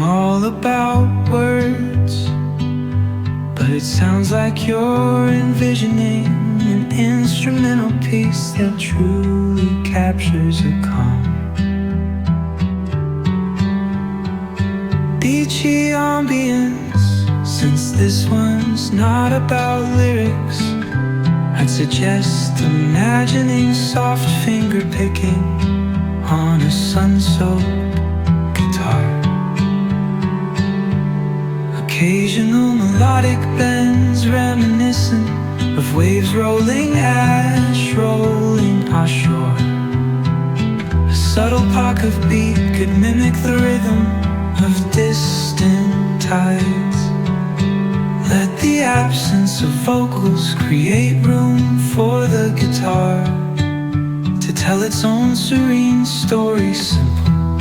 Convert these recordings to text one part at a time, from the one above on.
all about words, but it sounds like you're envisioning an instrumental piece that truly captures a calm. Beachy ambience, since this one's not about lyrics, I'd suggest imagining soft finger picking on a sun-soaked guitar. Occasional melodic bends reminiscent of waves rolling, ash rolling ashore. A subtle pock of beat could mimic the rhythm of distant tides. Let the absence of vocals create room for the guitar to tell its own serene story, simple,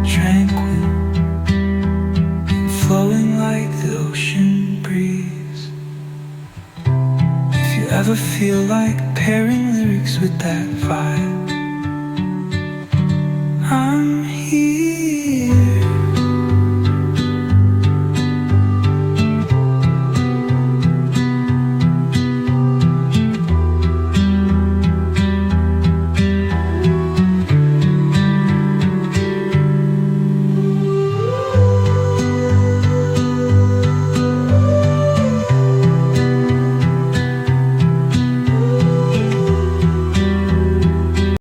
tranquil, and flowing like the ocean breeze. If you ever feel like pairing lyrics with that vibe, I'm